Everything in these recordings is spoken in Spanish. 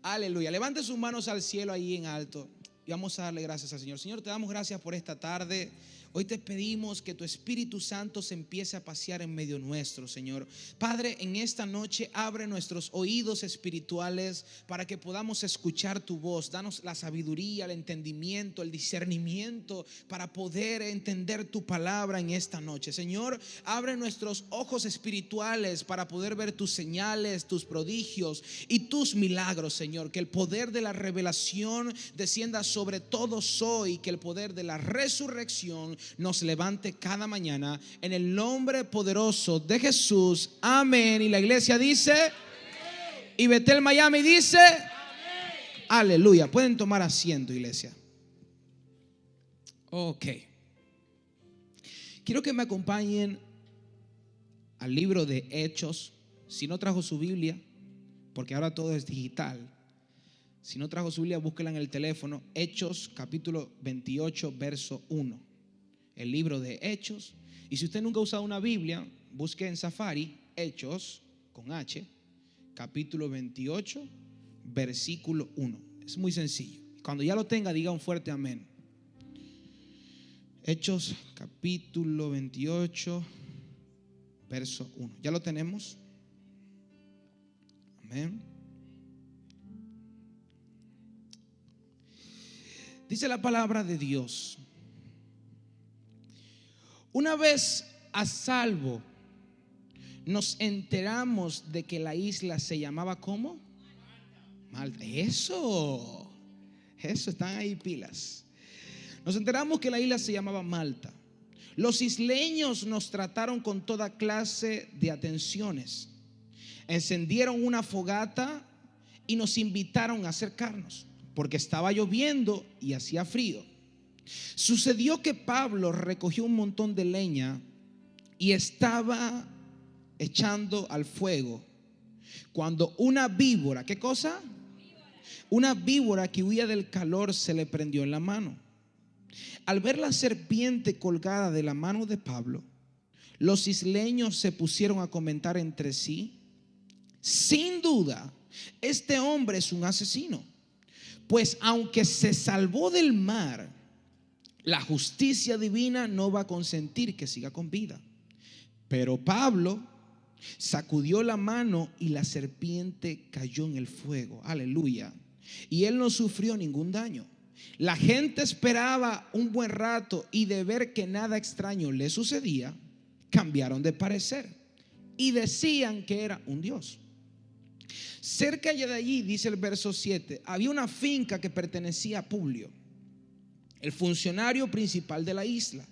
Aleluya. Levante sus manos al cielo ahí en alto y vamos a darle gracias al Señor. Señor, te damos gracias por esta tarde. Hoy te pedimos que tu Espíritu Santo se empiece a pasear en medio nuestro, Señor. Padre, en esta noche abre nuestros oídos espirituales para que podamos escuchar tu voz. Danos la sabiduría, el entendimiento, el discernimiento para poder entender tu palabra en esta noche. Señor, abre nuestros ojos espirituales para poder ver tus señales, tus prodigios y tus milagros, Señor. Que el poder de la revelación descienda sobre todos hoy, que el poder de la resurrección nos levante cada mañana en el nombre poderoso de Jesús. Amén. Y la iglesia dice amén. Y Betel Miami dice amén. Aleluya. Pueden tomar asiento, iglesia. Ok. Quiero que me acompañen al libro de Hechos. Si no trajo su Biblia, porque ahora todo es digital. Si no trajo su Biblia, búsquela en el teléfono. Hechos capítulo 28 verso 1. El libro de Hechos. Y si usted nunca ha usado una Biblia, busque en Safari Hechos con H capítulo 28 versículo 1. Es muy sencillo. Cuando ya lo tenga, diga un fuerte amén. Hechos capítulo 28 verso 1. ¿Ya lo tenemos? Amén. Dice la palabra de Dios: una vez a salvo, nos enteramos de que la isla se llamaba ¿cómo? Malta. Eso, están ahí pilas. Nos enteramos que la isla se llamaba Malta. Los isleños nos trataron con toda clase de atenciones. Encendieron una fogata y nos invitaron a acercarnos, porque estaba lloviendo y hacía frío. Sucedió que Pablo recogió un montón de leña y estaba echando al fuego cuando una víbora, ¿qué cosa? Una víbora que huía del calor se le prendió en la mano. Al ver la serpiente colgada de la mano de Pablo, los isleños se pusieron a comentar entre sí: sin duda, este hombre es un asesino, pues aunque se salvó del mar, la justicia divina no va a consentir que siga con vida. Pero Pablo sacudió la mano y la serpiente cayó en el fuego. Aleluya. Y él no sufrió ningún daño. La gente esperaba un buen rato y de ver que nada extraño le sucedía, cambiaron de parecer y decían que era un dios. Cerca de allí, dice el verso 7, había una finca que pertenecía a Publio, el funcionario principal de la isla.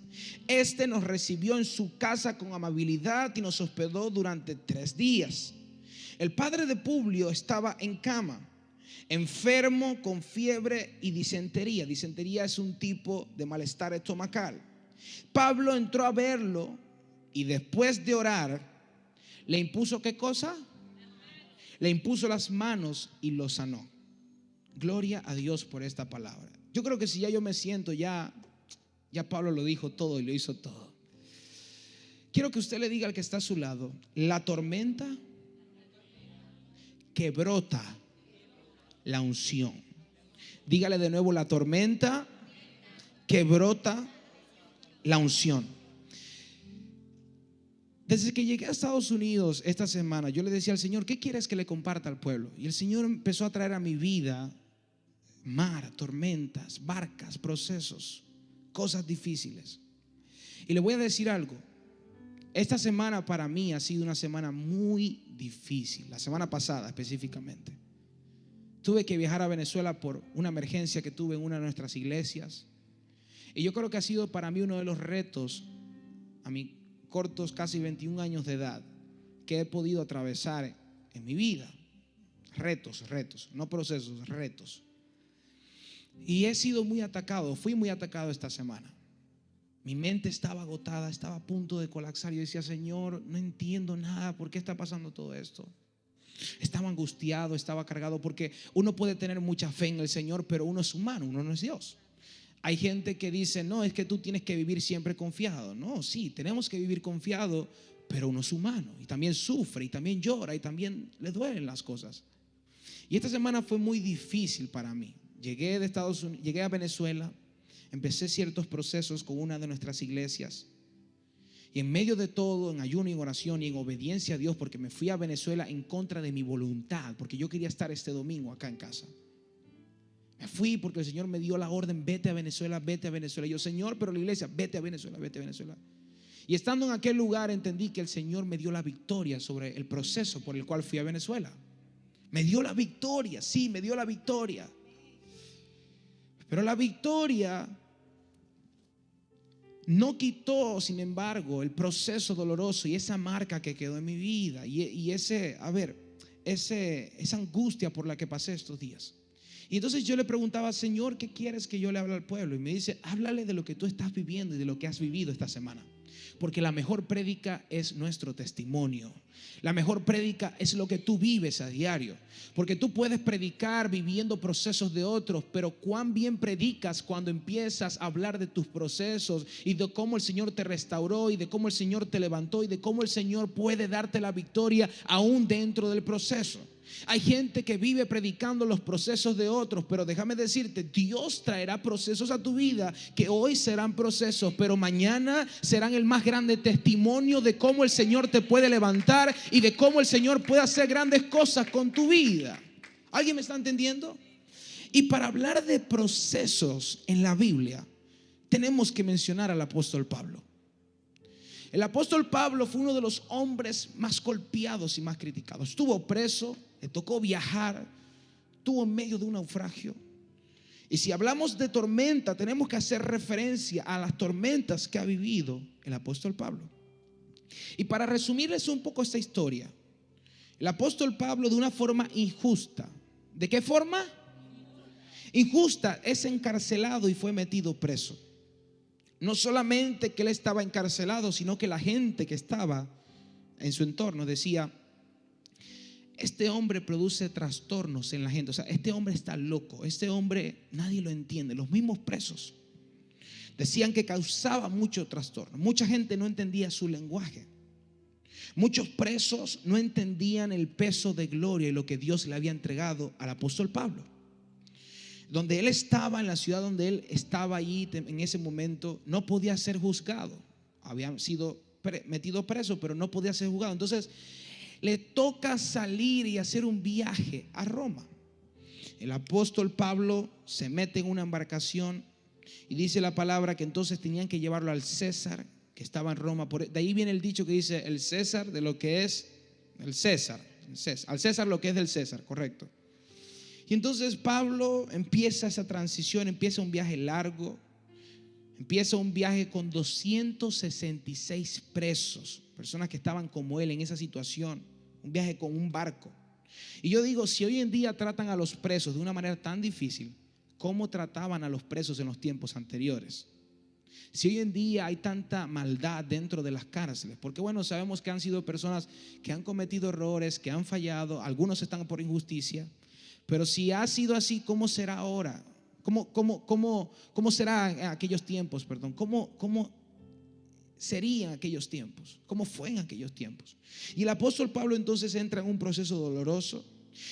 Este nos recibió en su casa con amabilidad y nos hospedó durante 3 días. El padre de Publio estaba en cama, enfermo con fiebre y disentería. Disentería es un tipo de malestar estomacal. Pablo entró a verlo y después de orar, le impuso ¿qué cosa? Le impuso las manos y lo sanó. Gloria a Dios por esta palabra. Yo creo que si ya yo me siento, ya Pablo lo dijo todo y lo hizo todo. Quiero que usted le diga al que está a su lado: la tormenta que brota la unción. Dígale de nuevo: la tormenta que brota la unción. Desde que llegué a Estados Unidos esta semana, yo le decía al Señor: ¿qué quieres que le comparta al pueblo? Y el Señor empezó a traer a mi vida mar, tormentas, barcas, procesos, cosas difíciles. Y le voy a decir algo: esta semana para mí ha sido una semana muy difícil. La semana pasada específicamente tuve que viajar a Venezuela por una emergencia que tuve en una de nuestras iglesias. Y yo creo que ha sido para mí uno de los retos, a mis cortos casi 21 años de edad, que he podido atravesar en mi vida. Retos, no procesos, retos. Y he sido muy atacado, fui muy atacado esta semana. Mi mente estaba agotada, estaba a punto de colapsar. Yo decía: Señor, no entiendo nada, ¿por qué está pasando todo esto? Estaba angustiado, estaba cargado, porque uno puede tener mucha fe en el Señor, pero uno es humano, uno no es Dios. Hay gente que dice: no, es que tú tienes que vivir siempre confiado. No, sí, tenemos que vivir confiado, pero uno es humano y también sufre y también llora y también le duelen las cosas. Y esta semana fue muy difícil para mí. Llegué de Estados Unidos, llegué a Venezuela, empecé ciertos procesos con una de nuestras iglesias. Y en medio de todo, en ayuno y en oración y en obediencia a Dios, porque me fui a Venezuela en contra de mi voluntad, porque yo quería estar este domingo acá en casa. Me fui porque el Señor me dio la orden, vete a Venezuela, vete a Venezuela. Y yo, Señor, pero la iglesia, vete a Venezuela, vete a Venezuela. Y estando en aquel lugar entendí que el Señor me dio la victoria sobre el proceso por el cual fui a Venezuela. Me dio la victoria, sí, me dio la victoria. Pero la victoria no quitó, sin embargo, el proceso doloroso y esa marca que quedó en mi vida y esa angustia por la que pasé estos días. Y entonces yo le preguntaba, Señor, ¿qué quieres que yo le hable al pueblo? Y me dice, háblale de lo que tú estás viviendo y de lo que has vivido esta semana. Porque la mejor prédica es nuestro testimonio. La mejor prédica es lo que tú vives a diario. Porque tú puedes predicar viviendo procesos de otros, pero cuán bien predicas cuando empiezas a hablar de tus procesos y de cómo el Señor te restauró y de cómo el Señor te levantó y de cómo el Señor puede darte la victoria aún dentro del proceso. Hay gente que vive predicando los procesos de otros, pero déjame decirte, Dios traerá procesos a tu vida que hoy serán procesos, pero mañana serán el más grande testimonio de cómo el Señor te puede levantar y de cómo el Señor puede hacer grandes cosas con tu vida. ¿Alguien me está entendiendo? Y para hablar de procesos en la Biblia, tenemos que mencionar al apóstol Pablo. El apóstol Pablo fue uno de los hombres más golpeados y más criticados. Estuvo preso, le tocó viajar, estuvo en medio de un naufragio. Y si hablamos de tormenta, tenemos que hacer referencia a las tormentas que ha vivido el apóstol Pablo. Y para resumirles un poco esta historia, el apóstol Pablo, de una forma injusta. ¿De qué forma? Injusta, es encarcelado y fue metido preso. No solamente que él estaba encarcelado, sino que la gente que estaba en su entorno decía, este hombre produce trastornos en la gente. O sea, este hombre está loco, este hombre nadie lo entiende. Los mismos presos decían que causaba mucho trastorno. Mucha gente no entendía su lenguaje. Muchos presos no entendían el peso de gloria y lo que Dios le había entregado al apóstol Pablo. Donde él estaba, en la ciudad donde él estaba allí en ese momento, no podía ser juzgado. Había sido metido preso, pero no podía ser juzgado. Entonces le toca salir y hacer un viaje a Roma. El apóstol Pablo se mete en una embarcación y dice la palabra que entonces tenían que llevarlo al César, que estaba en Roma. De ahí viene el dicho que dice el César de lo que es el César. Al César lo que es del César, correcto. Y entonces Pablo empieza esa transición, empieza un viaje largo, empieza un viaje con 266 presos, personas que estaban como él en esa situación, un viaje con un barco. Y yo digo, si hoy en día tratan a los presos de una manera tan difícil, ¿cómo trataban a los presos en los tiempos anteriores? Si hoy en día hay tanta maldad dentro de las cárceles, porque bueno, sabemos que han sido personas que han cometido errores, que han fallado, algunos están por injusticia. Pero si ha sido así, ¿cómo será ahora? ¿Cómo será en aquellos tiempos? Perdón, ¿cómo serían aquellos tiempos? ¿Cómo fue en aquellos tiempos? Y el apóstol Pablo entonces entra en un proceso doloroso.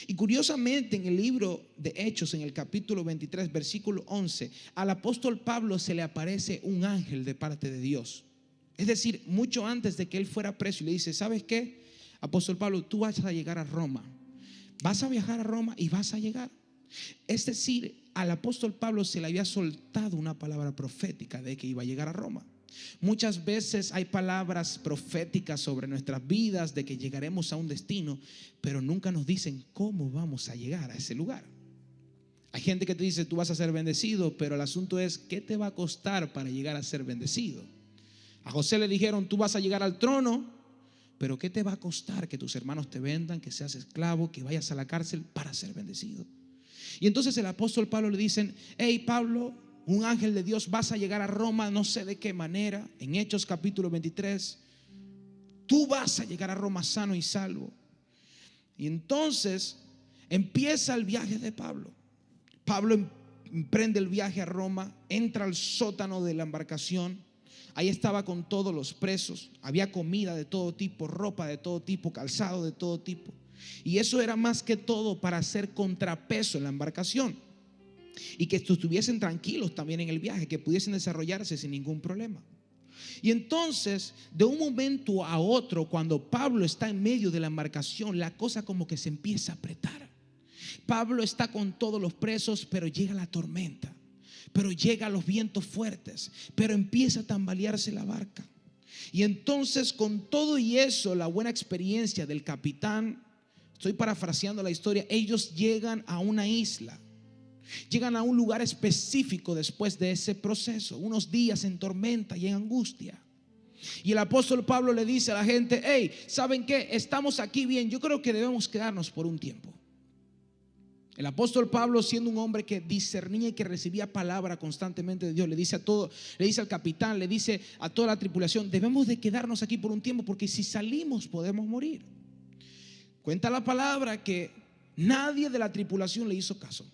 Y curiosamente en el libro de Hechos, en el capítulo 23, versículo 11, al apóstol Pablo se le aparece un ángel de parte de Dios. Es decir, mucho antes de que él fuera preso, y le dice, ¿sabes qué? Apóstol Pablo, tú vas a llegar a Roma. Vas a viajar a Roma y vas a llegar. Es decir, al apóstol Pablo se le había soltado una palabra profética de que iba a llegar a Roma. Muchas veces hay palabras proféticas sobre nuestras vidas de que llegaremos a un destino, pero nunca nos dicen cómo vamos a llegar a ese lugar. Hay gente que te dice, tú vas a ser bendecido, pero el asunto es, ¿qué te va a costar para llegar a ser bendecido? A José le dijeron, tú vas a llegar al trono, pero ¿qué te va a costar que tus hermanos te vendan, que seas esclavo, que vayas a la cárcel para ser bendecido? Y entonces el apóstol Pablo le dicen, hey Pablo, un ángel de Dios, vas a llegar a Roma, no sé de qué manera. En Hechos capítulo 23, tú vas a llegar a Roma sano y salvo. Y entonces empieza el viaje de Pablo. Pablo emprende el viaje a Roma, entra al sótano de la embarcación. Ahí estaba con todos los presos, había comida de todo tipo, ropa de todo tipo, calzado de todo tipo. Y eso era más que todo para hacer contrapeso en la embarcación y que estuviesen tranquilos también en el viaje, que pudiesen desarrollarse sin ningún problema. Y entonces, de un momento a otro, cuando Pablo está en medio de la embarcación, la cosa como que se empieza a apretar. Pablo está con todos los presos, pero llega la tormenta, pero llegan los vientos fuertes, pero empieza a tambalearse la barca. Y entonces, con todo y eso, la buena experiencia del capitán, estoy parafraseando la historia, ellos llegan a una isla. Llegan a un lugar específico después de ese proceso, unos días en tormenta y en angustia. Y el apóstol Pablo le dice a la gente: hey, ¿saben qué? Estamos aquí bien, yo creo que debemos quedarnos por un tiempo. El apóstol Pablo, siendo un hombre que discernía y que recibía palabra constantemente de Dios, le dice a todo, le dice al capitán, le dice a toda la tripulación: debemos de quedarnos aquí por un tiempo, porque si salimos podemos morir. Cuenta la palabra que nadie de la tripulación le hizo caso.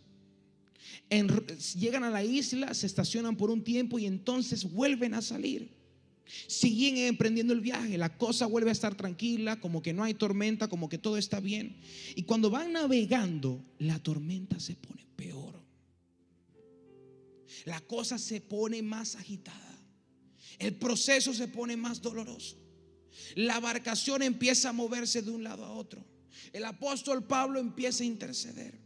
Llegan a la isla, se estacionan por un tiempo y entonces vuelven a salir. Siguen emprendiendo el viaje, la cosa vuelve a estar tranquila, como que no hay tormenta, como que todo está bien. Y cuando van navegando, la tormenta se pone peor. La cosa se pone más agitada. El proceso se pone más doloroso. La embarcación empieza a moverse de un lado a otro. El apóstol Pablo empieza a interceder.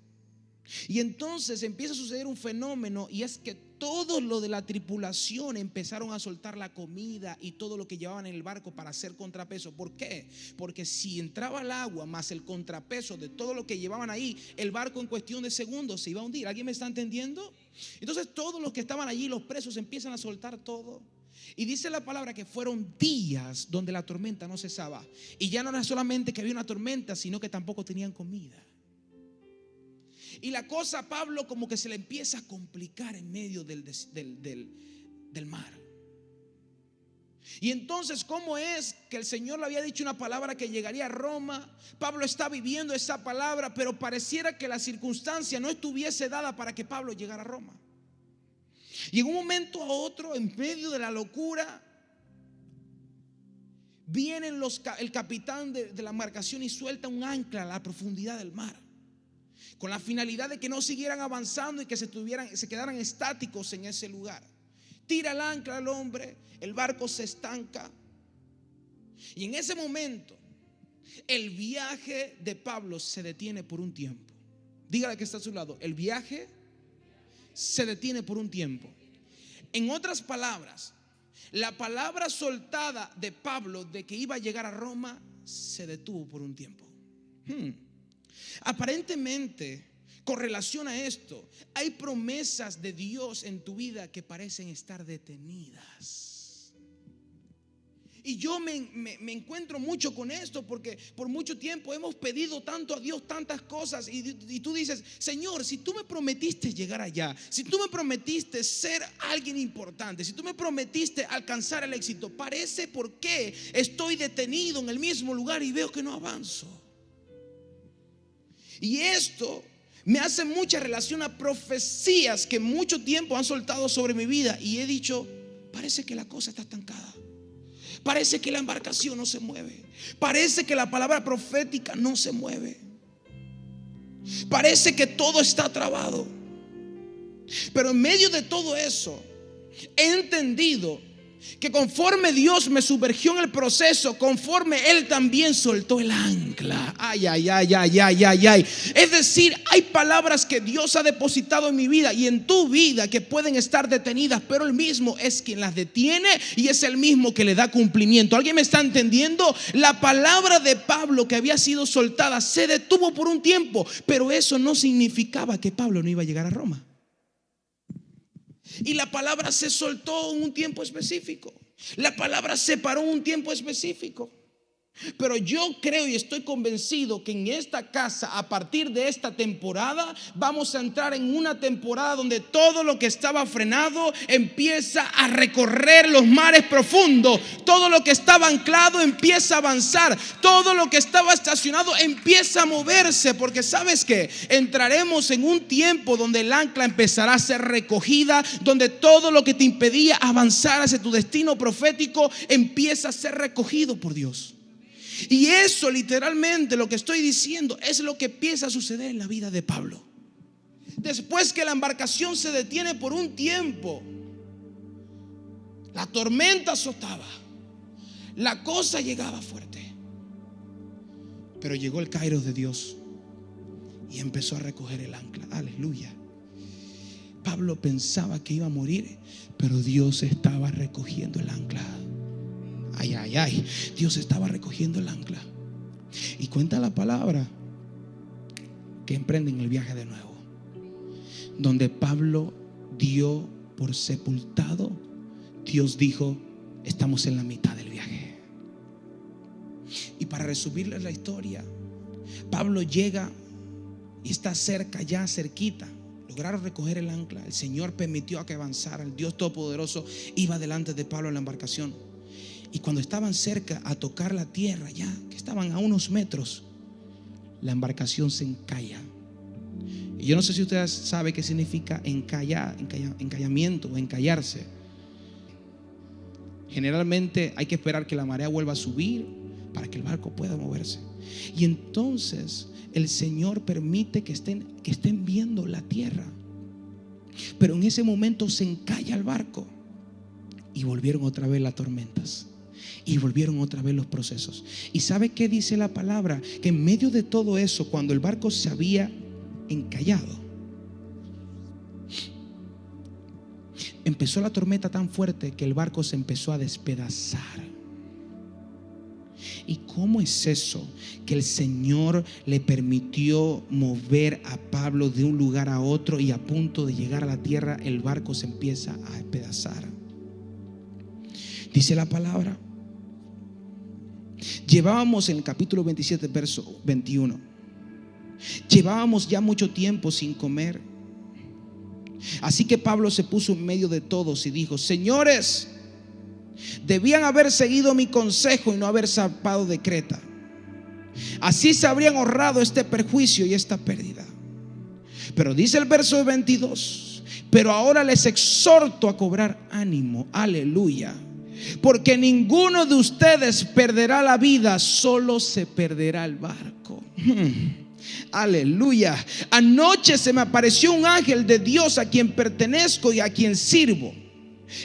Y entonces empieza a suceder un fenómeno, y es que todo lo de la tripulación empezaron a soltar la comida y todo lo que llevaban en el barco para hacer contrapeso. ¿Por qué? Porque si entraba el agua más el contrapeso de todo lo que llevaban ahí, el barco en cuestión de segundos se iba a hundir. ¿Alguien me está entendiendo? Entonces todos los que estaban allí, los presos, empiezan a soltar todo. Y dice la palabra que fueron días donde la tormenta no cesaba. Y ya no era solamente que había una tormenta, sino que tampoco tenían comida. Y la cosa a Pablo como que se le empieza a complicar en medio del mar. Y entonces, ¿cómo es que el Señor le había dicho una palabra que llegaría a Roma? Pablo está viviendo esa palabra, pero pareciera que la circunstancia no estuviese dada para que Pablo llegara a Roma. Y en un momento a otro, en medio de la locura, vienen el capitán de la embarcación y suelta un ancla a la profundidad del mar, con la finalidad de que no siguieran avanzando y que se quedaran estáticos en ese lugar. Tira el ancla al hombre, el barco se estanca. Y en ese momento el viaje de Pablo se detiene por un tiempo. Dígale que está a su lado: el viaje se detiene por un tiempo. En otras palabras, la palabra soltada de Pablo de que iba a llegar a Roma se detuvo por un tiempo. Aparentemente, con relación a esto, hay promesas de Dios en tu vida que parecen estar detenidas. Y yo me encuentro mucho con esto, porque por mucho tiempo hemos pedido tanto a Dios tantas cosas, y tú dices: Señor, si tú me prometiste llegar allá, si tú me prometiste ser alguien importante, si tú me prometiste alcanzar el éxito, parece por qué estoy detenido en el mismo lugar y veo que no avanzo. Y esto me hace mucha relación a profecías que mucho tiempo han soltado sobre mi vida, y he dicho: parece que la cosa está estancada. Parece que la embarcación no se mueve. Parece que la palabra profética no se mueve. Parece que todo está trabado. Pero en medio de todo eso, he entendido que conforme Dios me sumergió en el proceso, conforme Él también soltó el ancla. Ay. Es decir, hay palabras que Dios ha depositado en mi vida y en tu vida que pueden estar detenidas, pero Él mismo es quien las detiene y es el mismo que le da cumplimiento. ¿Alguien me está entendiendo? La palabra de Pablo que había sido soltada se detuvo por un tiempo, pero eso no significaba que Pablo no iba a llegar a Roma. Y la palabra se soltó en un tiempo específico. La palabra se paró en un tiempo específico. Pero yo creo y estoy convencido que en esta casa, a partir de esta temporada, vamos a entrar en una temporada donde todo lo que estaba frenado empieza a recorrer los mares profundos. Todo lo que estaba anclado empieza a avanzar. Todo lo que estaba estacionado empieza a moverse. Porque ¿sabes qué? Entraremos en un tiempo donde el ancla empezará a ser recogida, donde todo lo que te impedía avanzar hacia tu destino profético empieza a ser recogido por Dios. Y eso literalmente, lo que estoy diciendo, es lo que empieza a suceder en la vida de Pablo. Después que la embarcación se detiene por un tiempo, la tormenta azotaba, la cosa llegaba fuerte, pero llegó el Kairos de Dios y empezó a recoger el ancla. Aleluya. Pablo pensaba que iba a morir, pero Dios estaba recogiendo el ancla. Ay, ay, ay. Dios estaba recogiendo el ancla. Y cuenta la palabra que emprenden el viaje de nuevo, donde Pablo dio por sepultado. Dios dijo: estamos en la mitad del viaje. Y para resumirles la historia, Pablo llega y está cerca, ya cerquita. Lograron recoger el ancla. El Señor permitió a que avanzara. El Dios Todopoderoso iba delante de Pablo en la embarcación. Y cuando estaban cerca a tocar la tierra, ya que estaban a unos metros, la embarcación se encalla. Y yo no sé si ustedes saben qué significa encallamiento o encallarse. Generalmente hay que esperar que la marea vuelva a subir para que el barco pueda moverse. Y entonces el Señor permite que estén viendo la tierra. Pero en ese momento se encalla el barco. Y volvieron otra vez las tormentas. Y volvieron otra vez los procesos. ¿Y sabe qué dice la palabra? Que en medio de todo eso, cuando el barco se había encallado, empezó la tormenta tan fuerte que el barco se empezó a despedazar. ¿Y cómo es eso? Que el Señor le permitió mover a Pablo de un lugar a otro, y a punto de llegar a la tierra el barco se empieza a despedazar. Dice la palabra, llevábamos en el capítulo 27 verso 21, llevábamos ya mucho tiempo sin comer. Así que Pablo se puso en medio de todos y dijo: señores, debían haber seguido mi consejo y no haber zarpado de Creta. Así se habrían ahorrado este perjuicio y esta pérdida. Pero dice el verso 22: pero ahora les exhorto a cobrar ánimo. Aleluya. Porque ninguno de ustedes perderá la vida, solo se perderá el barco. Aleluya. Anoche se me apareció un ángel de Dios a quien pertenezco y a quien sirvo,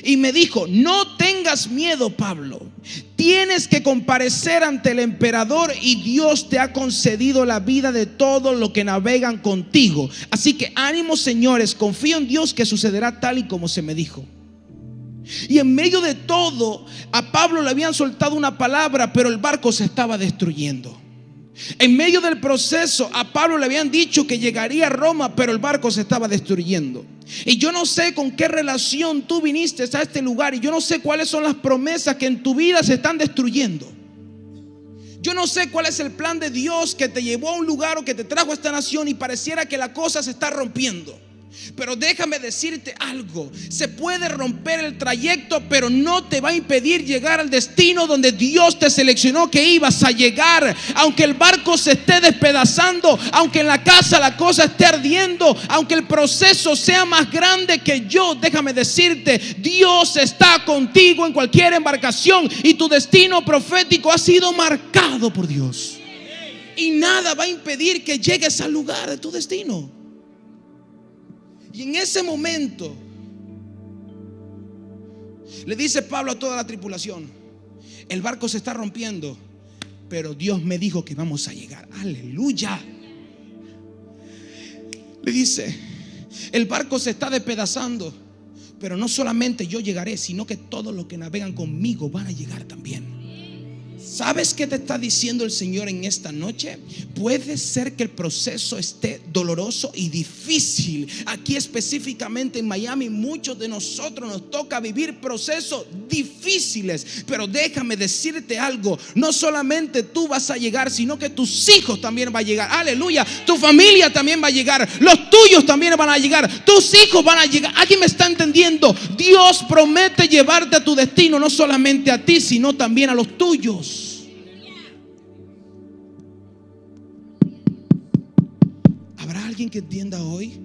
y me dijo: no tengas miedo, Pablo. Tienes que comparecer ante el emperador, y Dios te ha concedido la vida de todos los que navegan contigo. Así que ánimo, señores, confío en Dios que sucederá tal y como se me dijo. Y en medio de todo, a Pablo le habían soltado una palabra, pero el barco se estaba destruyendo. En medio del proceso, a Pablo le habían dicho que llegaría a Roma, pero el barco se estaba destruyendo. Y yo no sé con qué relación tú viniste a este lugar, y yo no sé cuáles son las promesas que en tu vida se están destruyendo. Yo no sé cuál es el plan de Dios que te llevó a un lugar o que te trajo a esta nación y pareciera que la cosa se está rompiendo. Pero déjame decirte algo: se puede romper el trayecto, pero no te va a impedir llegar al destino donde Dios te seleccionó que ibas a llegar. Aunque el barco se esté despedazando, aunque en la casa la cosa esté ardiendo, aunque el proceso sea más grande que yo, déjame decirte, Dios está contigo en cualquier embarcación, y tu destino profético ha sido marcado por Dios. Y nada va a impedir que llegues al lugar de tu destino. Y en ese momento le dice Pablo a toda la tripulación: el barco se está rompiendo, pero Dios me dijo que vamos a llegar. Aleluya. Le dice: el barco se está despedazando, pero no solamente yo llegaré, sino que todos los que navegan conmigo van a llegar también. ¿Sabes qué te está diciendo el Señor en esta noche? Puede ser que el proceso esté doloroso y difícil. Aquí específicamente en Miami, muchos de nosotros nos toca vivir procesos difíciles. Pero déjame decirte algo: no solamente tú vas a llegar, sino que tus hijos también van a llegar. Aleluya. Tu familia también va a llegar. Los tuyos también van a llegar. Tus hijos van a llegar. ¿Alguien me está entendiendo? Dios promete llevarte a tu destino, no solamente a ti, sino también a los tuyos. ¿Habrá alguien que entienda hoy?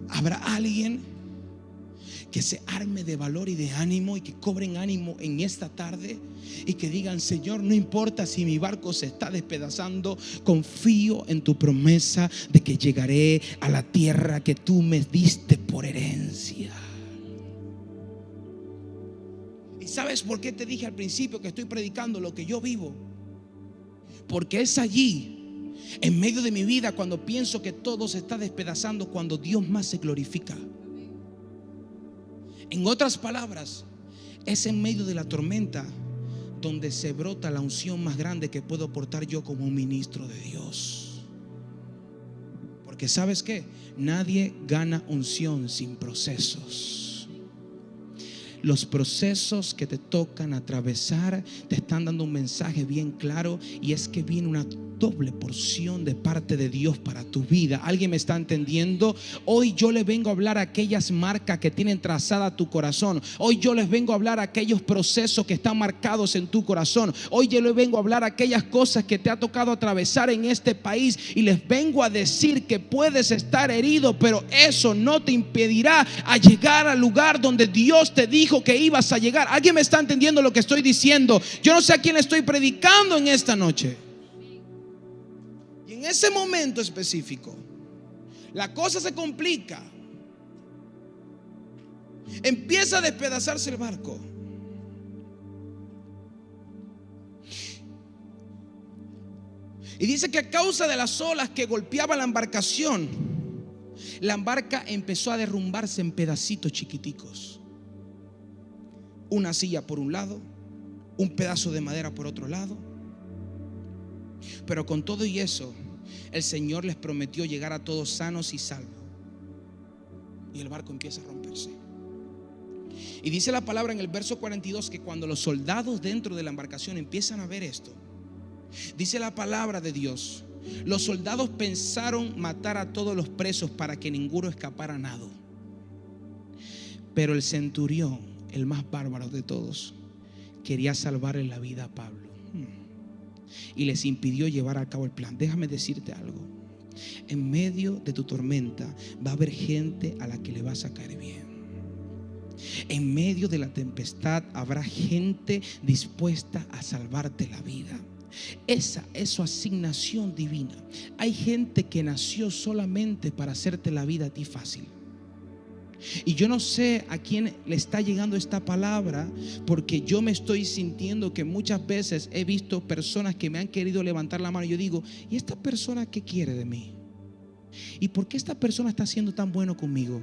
¿Habrá alguien que se arme de valor y de ánimo y que cobren ánimo en esta tarde y que digan: Señor, no importa si mi barco se está despedazando, confío en tu promesa de que llegaré a la tierra que tú me diste por herencia. ¿Y sabes por qué te dije al principio que estoy predicando lo que yo vivo? Porque es allí, en medio de mi vida, cuando pienso que todo se está despedazando, cuando Dios más se glorifica. En otras palabras, es en medio de la tormenta donde se brota la unción más grande que puedo aportar yo como un ministro de Dios. Porque ¿sabes qué? Nadie gana unción sin procesos. Los procesos que te tocan atravesar te están dando un mensaje bien claro, y es que viene una doble porción de parte de Dios para tu vida. ¿Alguien me está entendiendo? Hoy yo les vengo a hablar a aquellas marcas que tienen trazada tu corazón. Hoy yo les vengo a hablar a aquellos procesos que están marcados en tu corazón. Hoy yo les vengo a hablar a aquellas cosas que te ha tocado atravesar en este país, y les vengo a decir que puedes estar herido, pero eso no te impedirá a llegar al lugar donde Dios te dijo que ibas a llegar. ¿Alguien me está entendiendo lo que estoy diciendo? Yo no sé a quién le estoy predicando en esta noche. Y en ese momento específico, la cosa se complica. Empieza a despedazarse el barco. Y dice que a causa de las olas que golpeaban la embarcación, la barca empezó a derrumbarse en pedacitos chiquiticos. Una silla por un lado, un pedazo de madera por otro lado. Pero con todo y eso, el Señor les prometió llegar a todos sanos y salvos. Y el barco empieza a romperse. Y dice la palabra en el verso 42 que cuando los soldados dentro de la embarcación empiezan a ver esto, dice la palabra de Dios, los soldados pensaron matar a todos los presos para que ninguno escapara a nado. Pero el centurión, el más bárbaro de todos, quería salvarle la vida a Pablo y les impidió llevar a cabo el plan. Déjame decirte algo: en medio de tu tormenta va a haber gente a la que le vas a caer bien. En medio de la tempestad habrá gente dispuesta a salvarte la vida. Esa es su asignación divina. Hay gente que nació solamente para hacerte la vida a ti fácil. Y yo no sé a quién le está llegando esta palabra, porque yo me estoy sintiendo que muchas veces he visto personas que me han querido levantar la mano. Y yo digo: ¿y esta persona qué quiere de mí? ¿Y por qué esta persona está siendo tan bueno conmigo?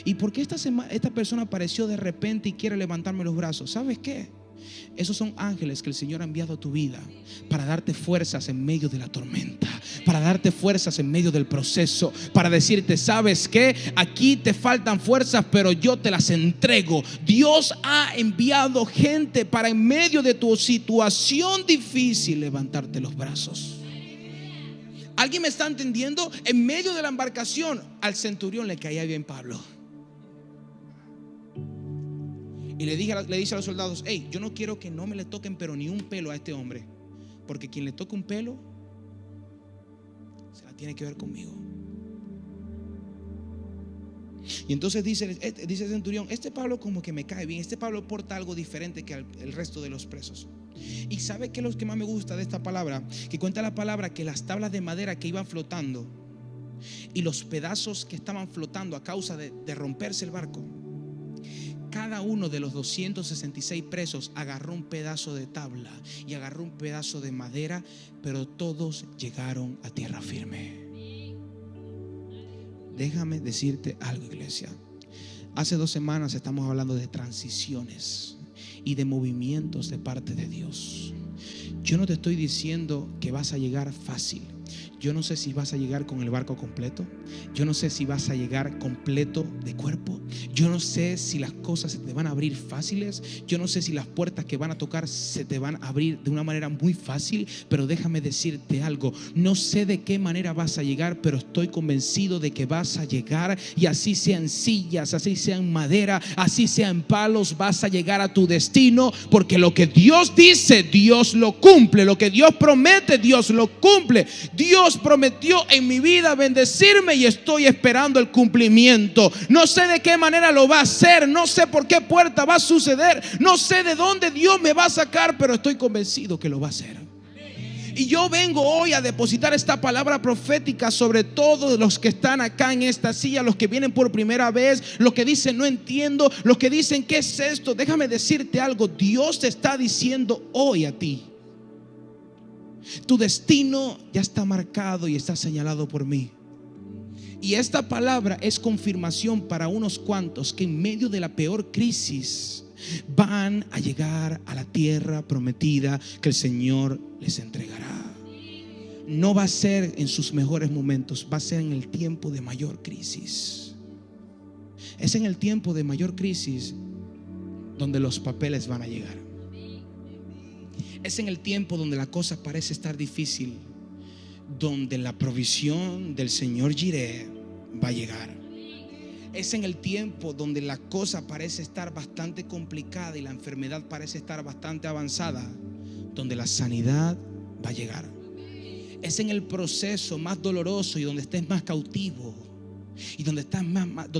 ¿Y por qué esta persona apareció de repente y quiere levantarme los brazos? ¿Sabes qué? Esos son ángeles que el Señor ha enviado a tu vida para darte fuerzas en medio de la tormenta, para darte fuerzas en medio del proceso, para decirte: ¿sabes qué? Aquí te faltan fuerzas, pero yo te las entrego. Dios ha enviado gente para, en medio de tu situación difícil, levantarte los brazos. ¿Alguien me está entendiendo? En medio de la embarcación, al centurión le caía bien Pablo. Y le dice a los soldados: hey, yo no quiero que no me le toquen pero ni un pelo a este hombre, porque quien le toque un pelo se la tiene que ver conmigo. Y entonces dice el centurión: este Pablo como que me cae bien, este Pablo porta algo diferente que el resto de los presos. Y ¿sabe qué es lo que más me gusta de esta palabra? Que cuenta la palabra que las tablas de madera que iban flotando y los pedazos que estaban flotando a causa de romperse el barco, cada uno de los 266 presos agarró un pedazo de tabla y agarró un pedazo de madera, pero todos llegaron a tierra firme. Déjame decirte algo, iglesia. Hace 2 semanas estamos hablando de transiciones y de movimientos de parte de Dios. Yo no te estoy diciendo que vas a llegar fácil. Yo no sé si vas a llegar con el barco completo. Yo no sé si vas a llegar completo de cuerpo. Yo no sé si las cosas se te van a abrir fáciles. Yo no sé si las puertas que van a tocar se te van a abrir de una manera muy fácil. Pero déjame decirte algo: no sé de qué manera vas a llegar, pero estoy convencido de que vas a llegar. Y así sean sillas, así sean madera, así sean palos, vas a llegar a tu destino. Porque lo que Dios dice, Dios lo cumple. Lo que Dios promete, Dios lo cumple. Dios Dios prometió en mi vida bendecirme y estoy esperando el cumplimiento. No sé de qué manera lo va a hacer, no sé por qué puerta va a suceder, no sé de dónde Dios me va a sacar, pero estoy convencido que lo va a hacer. Y yo vengo hoy a depositar esta palabra profética sobre todos los que están acá en esta silla, los que vienen por primera vez, los que dicen no entiendo, los que dicen ¿qué es esto? Déjame decirte algo, Dios te está diciendo hoy a ti: tu destino ya está marcado y está señalado por mí. Y esta palabra es confirmación para unos cuantos que en medio de la peor crisis van a llegar a la tierra prometida que el Señor les entregará. No va a ser en sus mejores momentos, va a ser en el tiempo de mayor crisis. Es en el tiempo de mayor crisis donde los papeles van a llegar. Es en el tiempo donde la cosa parece estar difícil, donde la provisión del Señor Jireh va a llegar. Es en el tiempo donde la cosa parece estar bastante complicada y la enfermedad parece estar bastante avanzada, donde la sanidad va a llegar. Es en el proceso más doloroso y donde estés más cautivo y donde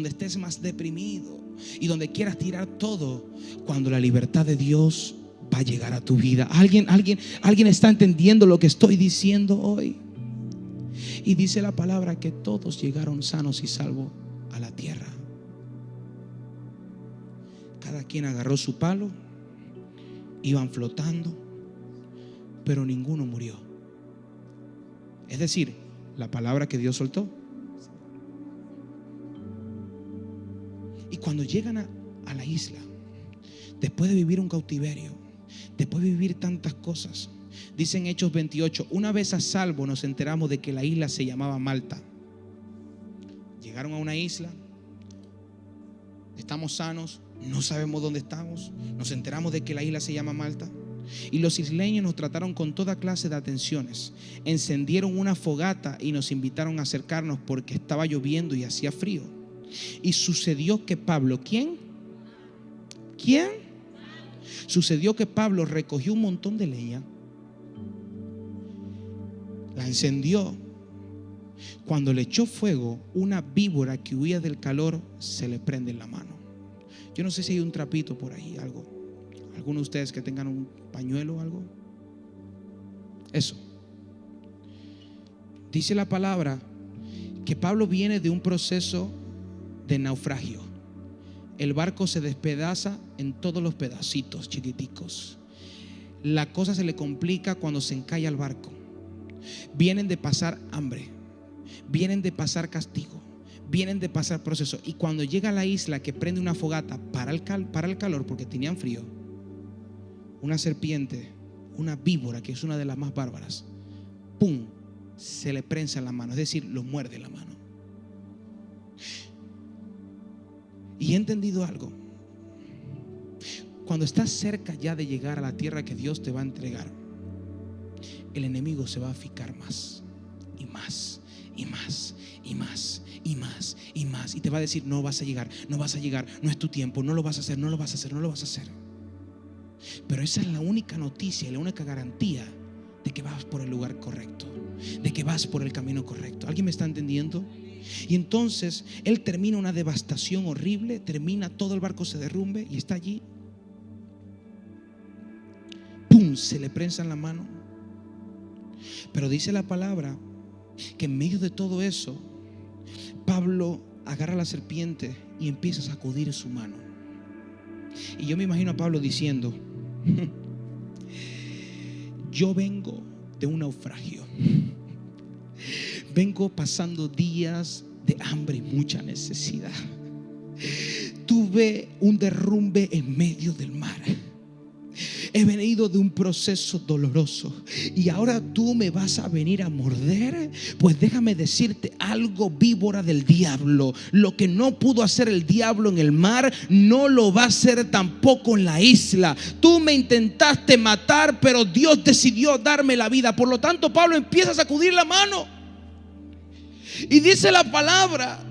estés más deprimido y donde quieras tirar todo, cuando la libertad de Dios va a llegar a tu vida. ¿Alguien está entendiendo lo que estoy diciendo hoy? Y dice la palabra que todos llegaron sanos y salvos a la tierra. Cada quien agarró su palo, iban flotando, pero ninguno murió. Es decir, la palabra que Dios soltó. Y cuando llegan a la isla, después de vivir un cautiverio, después de vivir tantas cosas, dice en Hechos 28, una vez a salvo nos enteramos de que la isla se llamaba Malta. Llegaron a una isla, estamos sanos, no sabemos dónde estamos, nos enteramos de que la isla se llama Malta. Y los isleños nos trataron con toda clase de atenciones. Encendieron una fogata y nos invitaron a acercarnos porque estaba lloviendo y hacía frío. Y sucedió que Pablo, ¿quién? Sucedió que Pablo recogió un montón de leña, la encendió. Cuando le echó fuego, una víbora que huía del calor se le prende en la mano. Yo no sé si hay un trapito por ahí, algo. ¿Alguno de ustedes que tengan un pañuelo o algo? Eso. Dice la palabra que Pablo viene de un proceso de naufragio. El barco se despedaza en todos los pedacitos chiquiticos. La cosa se le complica cuando se encalla el barco. Vienen de pasar hambre, vienen de pasar castigo, vienen de pasar proceso. Y cuando llega a la isla, que prende una fogata para el calor, porque tenían frío, una serpiente, una víbora, que es una de las más bárbaras, ¡pum!, se le prensa en la mano, es decir, lo muerde en la mano. Y he entendido algo: cuando estás cerca ya de llegar a la tierra que Dios te va a entregar, el enemigo se va a fijar más y más y más y más y más y más, y te va a decir: no vas a llegar, no vas a llegar, no es tu tiempo, no lo vas a hacer, no lo vas a hacer, no lo vas a hacer. Pero esa es la única noticia y la única garantía de que vas por el lugar correcto, de que vas por el camino correcto. ¿Alguien me está entendiendo? Y entonces él termina una devastación horrible, termina, todo el barco se derrumbe y está allí, ¡pum!, se le prensa en la mano. Pero dice la palabra que en medio de todo eso, Pablo agarra la serpiente y empieza a sacudir su mano. Y yo me imagino a Pablo diciendo: yo vengo de un naufragio, vengo pasando días de hambre y mucha necesidad. Tuve un derrumbe en medio del mar. He venido de un proceso doloroso y ahora tú me vas a venir a morder. Pues déjame decirte algo, víbora del diablo: lo que no pudo hacer el diablo en el mar, no lo va a hacer tampoco en la isla. Tú me intentaste matar, pero Dios decidió darme la vida. Por lo tanto, Pablo empieza a sacudir la mano y dice la palabra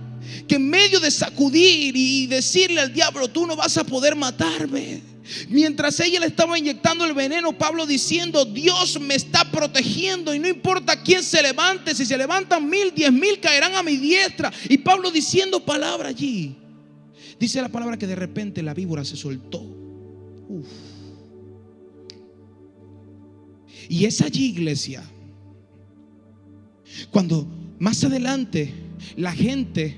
que en medio de sacudir y decirle al diablo: tú no vas a poder matarme, Mientras ella le estaba inyectando el veneno, Pablo diciendo: Dios me está protegiendo y no importa quién se levante, si se levantan 1000, 10,000 caerán a mi diestra. Y Pablo diciendo palabra allí. Dice la palabra que de repente la víbora se soltó. Uf. Y es allí, iglesia, cuando más adelante la gente,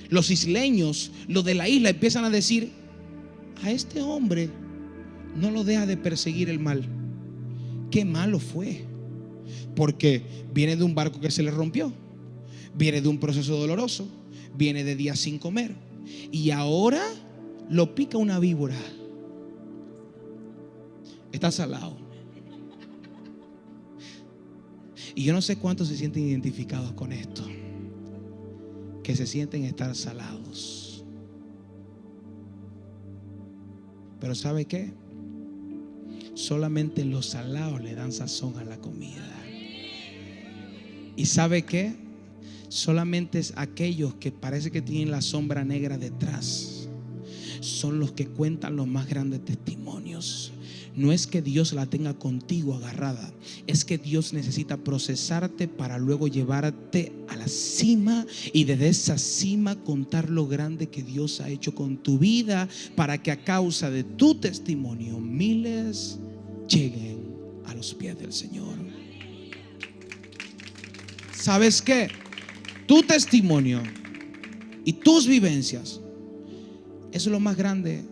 los isleños, los de la isla empiezan a decir: a este hombre no lo deja de perseguir el mal. Qué malo fue, porque viene de un barco que se le rompió, viene de un proceso doloroso, viene de días sin comer, y ahora lo pica una víbora. Está salado. Y yo no sé cuántos se sienten identificados con esto, que se sienten estar salados. Pero ¿sabe qué? Solamente los salados le dan sazón a la comida. ¿Y sabe qué? Solamente es aquellos que parece que tienen la sombra negra detrás, son los que cuentan los más grandes testimonios. No es que Dios la tenga contigo agarrada, es que Dios necesita procesarte para luego llevarte a la cima, y desde esa cima contar lo grande que Dios ha hecho con tu vida, para que a causa de tu testimonio miles lleguen a los pies del Señor. ¿Sabes qué? Tu testimonio y tus vivencias, eso es lo más grande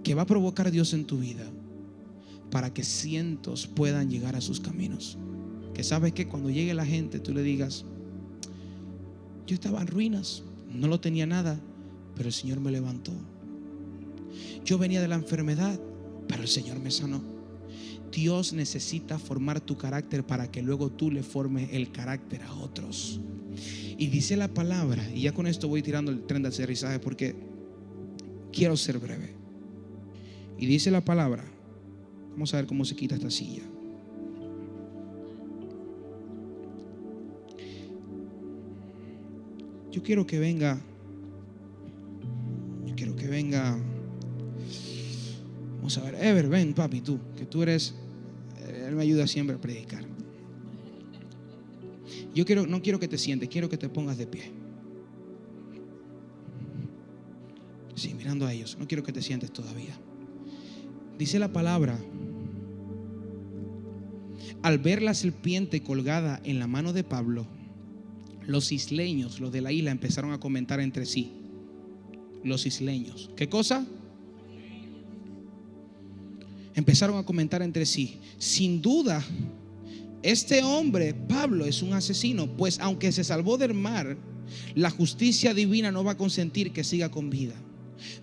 que va a provocar Dios en tu vida, para que cientos puedan llegar a sus caminos. Que sabes que cuando llegue la gente, tú le digas: yo estaba en ruinas, no lo tenía nada, pero el Señor me levantó. Yo venía de la enfermedad, pero el Señor me sanó. Dios necesita formar tu carácter para que luego tú le formes el carácter a otros. Y dice la palabra, y ya con esto voy tirando el tren de aterrizaje porque quiero ser breve. Y dice la palabra, vamos a ver cómo se quita esta silla. Yo quiero que venga. Vamos a ver, Ever, ven papi, tú, que tú eres, él me ayuda siempre a predicar. No quiero que te sientes, quiero que te pongas de pie. Sí, mirando a ellos, no quiero que te sientes todavía. Dice la palabra: al ver la serpiente colgada en la mano de Pablo, los isleños, los de la isla, empezaron a comentar entre sí. Los isleños, ¿qué cosa? Empezaron a comentar entre sí: sin duda, este hombre, Pablo, es un asesino, pues aunque se salvó del mar, la justicia divina no va a consentir que siga con vida.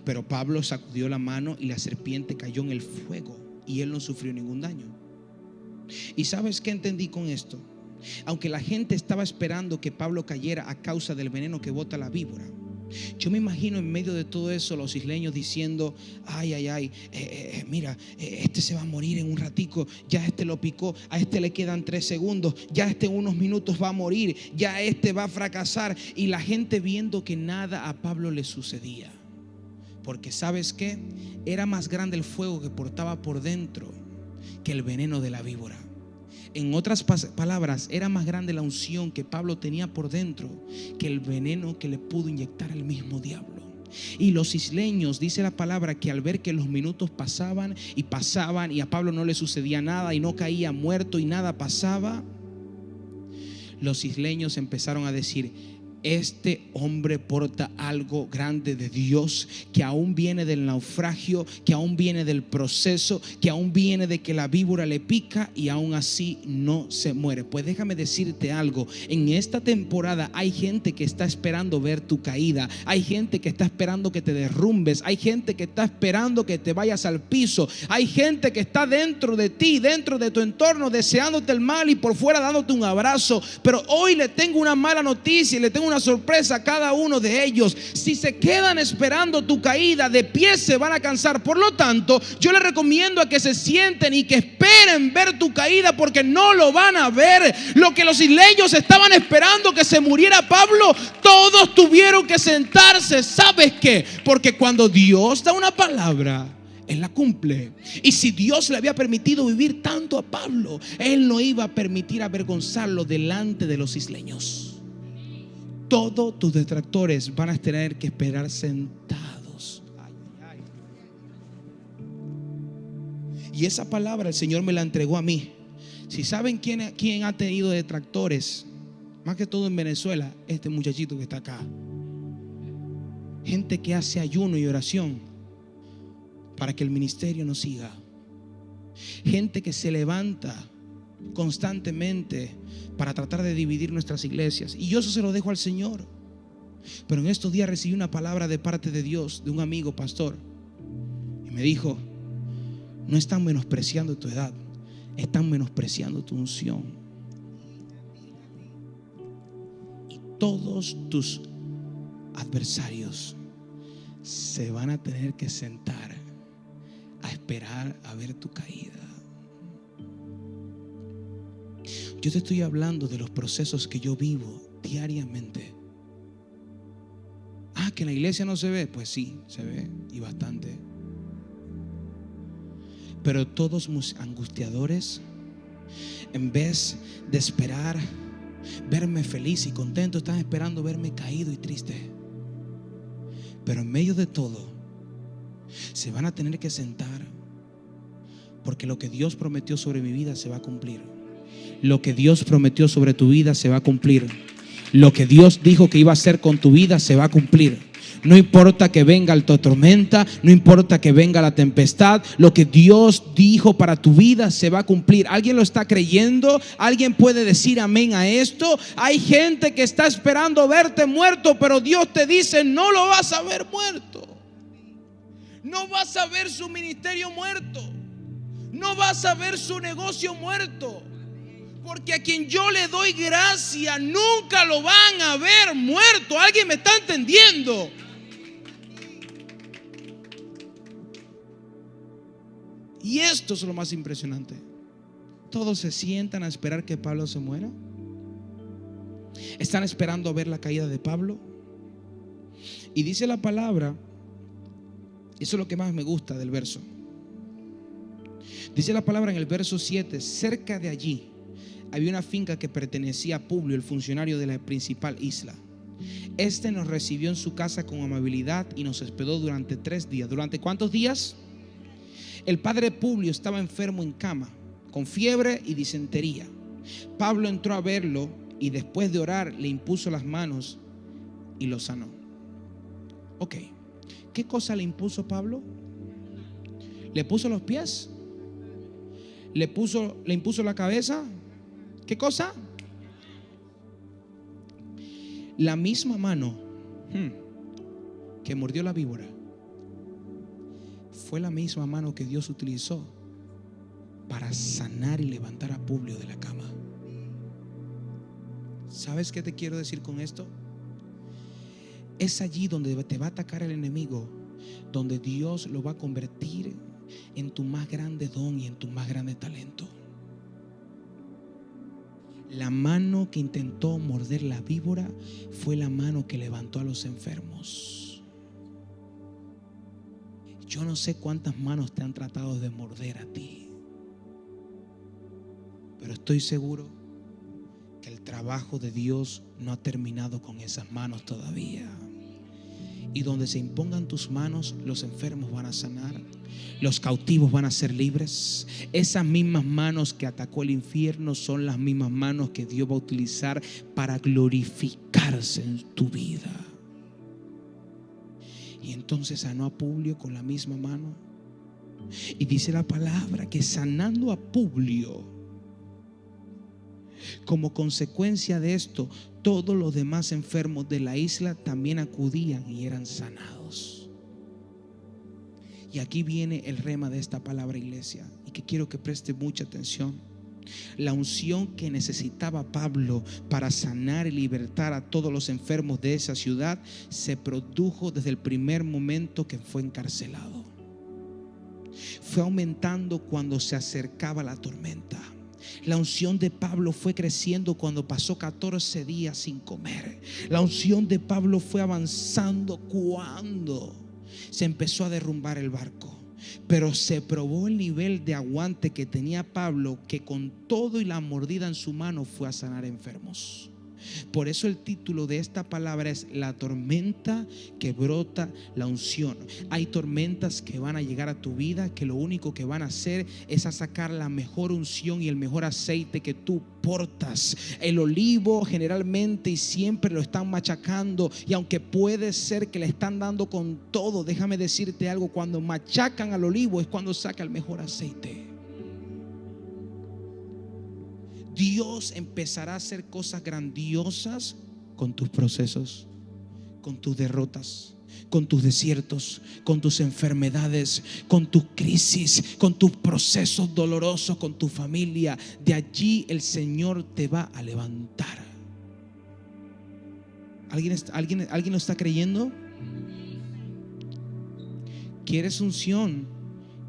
Pero Pablo sacudió la mano y la serpiente cayó en el fuego y él no sufrió ningún daño. ¿Y sabes qué entendí con esto? Aunque la gente estaba esperando que Pablo cayera a causa del veneno que bota la víbora, yo me imagino en medio de todo eso los isleños diciendo: mira, este se va a morir en un ratico, ya este lo picó, a este le quedan 3 segundos, ya este en unos minutos va a morir, ya este va a fracasar. Y la gente viendo que nada a Pablo le sucedía, porque ¿sabes qué? Era más grande el fuego que portaba por dentro que el veneno de la víbora. En otras palabras, era más grande la unción que Pablo tenía por dentro que el veneno que le pudo inyectar el mismo diablo. Y los isleños, dice la palabra, que al ver que los minutos pasaban y a Pablo no le sucedía nada y no caía muerto y nada pasaba, los isleños empezaron a decir: este hombre porta algo grande de Dios, que aún viene del naufragio, que aún viene del proceso, que aún viene de que la víbora le pica y aún así no se muere. Pues déjame decirte algo: en esta temporada hay gente que está esperando ver tu caída, hay gente que está esperando que te derrumbes, hay gente que está esperando que te vayas al piso, hay gente que está dentro de ti, dentro de tu entorno, deseándote el mal y por fuera dándote un abrazo. Pero hoy le tengo una mala noticia y le tengo una sorpresa a cada uno de ellos. Si se quedan esperando tu caída, de pie se van a cansar. Por lo tanto, yo les recomiendo a que se sienten y que esperen ver tu caída, porque no lo van a ver. Lo que los isleños estaban esperando que se muriera Pablo, todos tuvieron que sentarse. ¿Sabes qué? Porque cuando Dios da una palabra, Él la cumple. Y si Dios le había permitido vivir tanto a Pablo, Él no iba a permitir avergonzarlo delante de los isleños. Todos tus detractores van a tener que esperar sentados. Y esa palabra el Señor me la entregó a mí. Si saben quién ha tenido detractores, más que todo en Venezuela, este muchachito que está acá. Gente que hace ayuno y oración para que el ministerio no siga. Gente que se levanta constantemente para tratar de dividir nuestras iglesias. Y yo eso se lo dejo al Señor. Pero en estos días recibí una palabra de parte de Dios, de un amigo pastor, y me dijo: no están menospreciando tu edad, están menospreciando tu unción. Y todos tus adversarios se van a tener que sentar a esperar a ver tu caída. Yo te estoy hablando de los procesos que yo vivo diariamente. Que en la iglesia no se ve, pues sí, se ve, y bastante. Pero todos angustiadores, en vez de esperar verme feliz y contento, están esperando verme caído y triste. Pero en medio de todo se van a tener que sentar, porque lo que Dios prometió sobre mi vida se va a cumplir. Lo que Dios prometió sobre tu vida se va a cumplir. Lo que Dios dijo que iba a hacer con tu vida se va a cumplir. No importa que venga la tormenta, no importa que venga la tempestad, lo que Dios dijo para tu vida se va a cumplir. ¿Alguien lo está creyendo? ¿Alguien puede decir amén a esto? Hay gente que está esperando verte muerto, pero Dios te dice: no lo vas a ver muerto. No vas a ver su ministerio muerto. No vas a ver su negocio muerto. Porque a quien yo le doy gracia nunca lo van a ver muerto. ¿Alguien me está entendiendo? Y esto es lo más impresionante. Todos se sientan a esperar que Pablo se muera. Están esperando a ver la caída de Pablo. Y dice la palabra, eso es lo que más me gusta del verso. Dice la palabra en el verso 7: cerca de allí había una finca que pertenecía a Publio, el funcionario de la principal isla. Este nos recibió en su casa con amabilidad y nos hospedó durante 3 días. ¿Durante cuántos días? El padre Publio estaba enfermo en cama, con fiebre y disentería. Pablo entró a verlo y después de orar le impuso las manos y lo sanó. Ok, ¿qué cosa le impuso Pablo? ¿Le puso los pies? ¿Le impuso la cabeza? ¿Qué cosa? La misma mano que mordió la víbora fue la misma mano que Dios utilizó para sanar y levantar a Publio de la cama. ¿Sabes qué te quiero decir con esto? Es allí donde te va a atacar el enemigo, donde Dios lo va a convertir en tu más grande don y en tu más grande talento. La mano que intentó morder la víbora fue la mano que levantó a los enfermos. Yo no sé cuántas manos te han tratado de morder a ti, pero estoy seguro que el trabajo de Dios no ha terminado con esas manos todavía. Y donde se impongan tus manos, los enfermos van a sanar, los cautivos van a ser libres. Esas mismas manos que atacó el infierno son las mismas manos que Dios va a utilizar para glorificarse en tu vida. Y entonces sanó a Publio con la misma mano. Y dice la palabra que sanando a Publio, como consecuencia de esto, todos los demás enfermos de la isla también acudían y eran sanados. Y aquí viene el rema de esta palabra, iglesia, y que quiero que preste mucha atención. La unción que necesitaba Pablo para sanar y libertar a todos los enfermos de esa ciudad se produjo desde el primer momento que fue encarcelado. Fue aumentando cuando se acercaba la tormenta. La unción de Pablo fue creciendo cuando pasó 14 días sin comer. La unción de Pablo fue avanzando cuando se empezó a derrumbar el barco. Pero se probó el nivel de aguante que tenía Pablo, que con todo y la mordida en su mano fue a sanar enfermos. Por eso el título de esta palabra es la tormenta que brota la unción. Hay tormentas que van a llegar a tu vida que lo único que van a hacer es a sacar la mejor unción y el mejor aceite que tú portas. El olivo generalmente y siempre lo están machacando, y aunque puede ser que le están dando con todo, déjame decirte algo: cuando machacan al olivo es cuando saca el mejor aceite. Dios empezará a hacer cosas grandiosas con tus procesos, con tus derrotas, con tus desiertos, con tus enfermedades, con tus crisis, con tus procesos dolorosos, con tu familia. De allí el Señor te va a levantar. ¿Alguien lo está creyendo? ¿Quieres unción?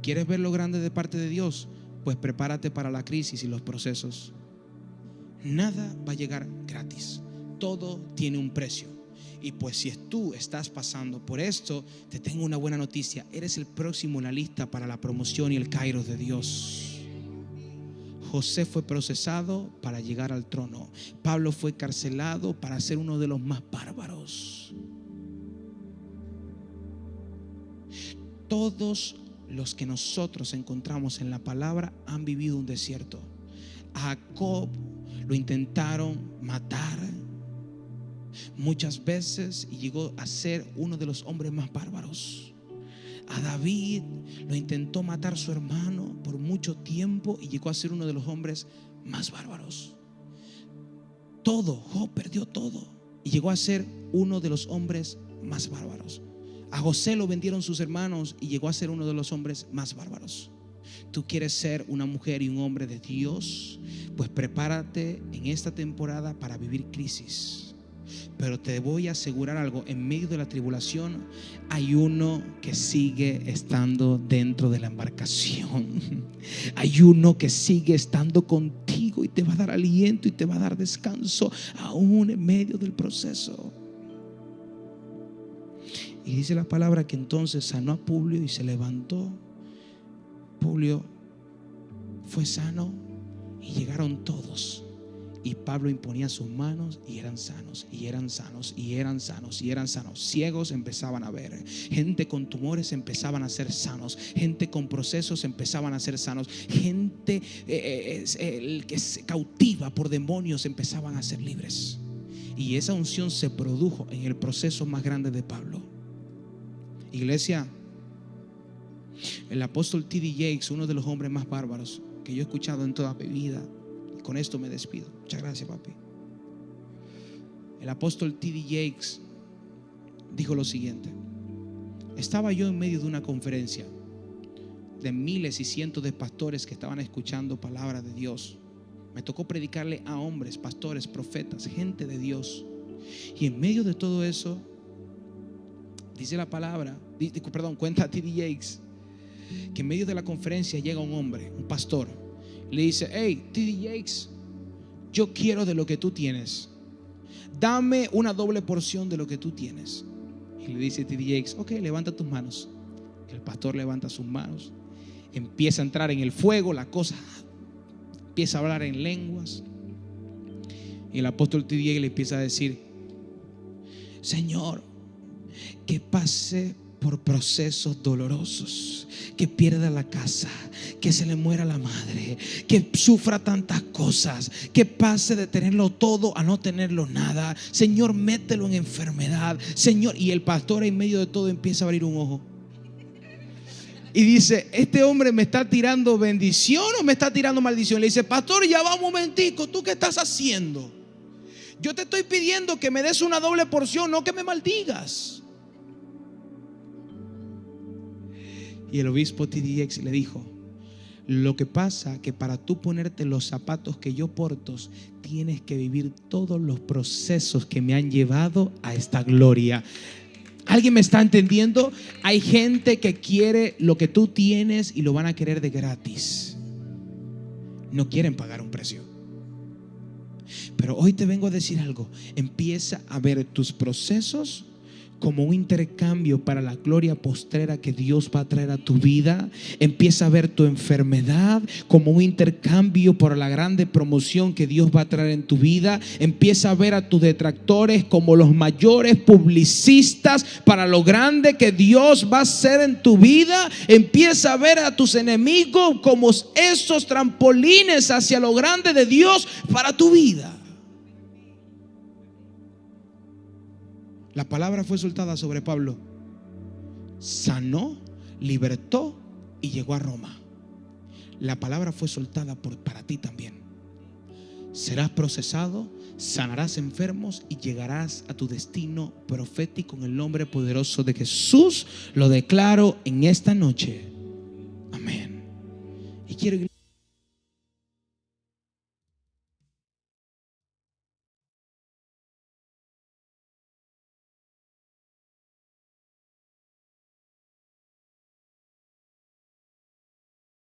¿Quieres ver lo grande de parte de Dios? Pues prepárate para la crisis y los procesos. Nada va a llegar gratis. Todo tiene un precio. Y pues si tú estás pasando por esto, te tengo una buena noticia: eres el próximo en la lista para la promoción y el kairos de Dios. José fue procesado para llegar al trono. Pablo fue carcelado para ser uno de los más bárbaros. Todos los que nosotros encontramos en la palabra han vivido un desierto. A Jacob lo intentaron matar muchas veces y llegó a ser uno de los hombres más bárbaros. A David lo intentó matar su hermano por mucho tiempo y llegó a ser uno de los hombres más bárbaros. Job perdió todo y llegó a ser uno de los hombres más bárbaros. A José lo vendieron sus hermanos y llegó a ser uno de los hombres más bárbaros. ¿Tú quieres ser una mujer y un hombre de Dios? Pues prepárate en esta temporada para vivir crisis. Pero te voy a asegurar algo: en medio de la tribulación hay uno que sigue estando dentro de la embarcación. Hay uno que sigue estando contigo y te va a dar aliento y te va a dar descanso aún en medio del proceso. Y dice la palabra que entonces sanó a Publio y se levantó. Publio fue sano y llegaron todos. Y Pablo imponía sus manos y eran sanos, y eran sanos, y eran sanos, y eran sanos. Ciegos empezaban a ver, gente con tumores empezaban a ser sanos, gente con procesos empezaban a ser sanos, gente que se cautiva por demonios empezaban a ser libres. Y esa unción se produjo en el proceso más grande de Pablo. Iglesia, el apóstol T.D. Jakes, uno de los hombres más bárbaros que yo he escuchado en toda mi vida. Y con esto me despido. Muchas gracias, papi. El apóstol T.D. Jakes dijo lo siguiente: estaba yo en medio de una conferencia de miles y cientos de pastores que estaban escuchando palabra de Dios. Me tocó predicarle a hombres, pastores, profetas, gente de Dios. Y en medio de todo eso, dice la palabra, cuenta T.D. Jakes, que en medio de la conferencia llega un hombre, un pastor, le dice: hey, T.D. Jakes, yo quiero de lo que tú tienes, dame una doble porción de lo que tú tienes. Y le dice T.D. Jakes: ok, levanta tus manos. El pastor levanta sus manos, empieza a entrar en el fuego, la cosa empieza a hablar en lenguas. Y el apóstol T.D. Jakes le empieza a decir: Señor, que pase por procesos dolorosos, que pierda la casa, que se le muera la madre, que sufra tantas cosas, que pase de tenerlo todo a no tenerlo nada. Señor, mételo en enfermedad, Señor. Y el pastor en medio de todo empieza a abrir un ojo y dice: este hombre me está tirando bendición o me está tirando maldición. Le dice: pastor, ya va un momentico, ¿tú qué estás haciendo? Yo te estoy pidiendo que me des una doble porción, no que me maldigas. Y el obispo T.D. Jakes le dijo: lo que pasa que para tú ponerte los zapatos que yo porto, tienes que vivir todos los procesos que me han llevado a esta gloria. ¿Alguien me está entendiendo? Hay gente que quiere lo que tú tienes y lo van a querer de gratis. No quieren pagar un precio. Pero hoy te vengo a decir algo: empieza a ver tus procesos como un intercambio para la gloria postrera que Dios va a traer a tu vida. Empieza a ver tu enfermedad como un intercambio por la grande promoción que Dios va a traer en tu vida. Empieza a ver a tus detractores como los mayores publicistas para lo grande que Dios va a hacer en tu vida. Empieza a ver a tus enemigos como esos trampolines hacia lo grande de Dios para tu vida. La palabra fue soltada sobre Pablo. Sanó, libertó y llegó a Roma. La palabra fue soltada para ti también. Serás procesado, sanarás enfermos y llegarás a tu destino profético en el nombre poderoso de Jesús. Lo declaro en esta noche.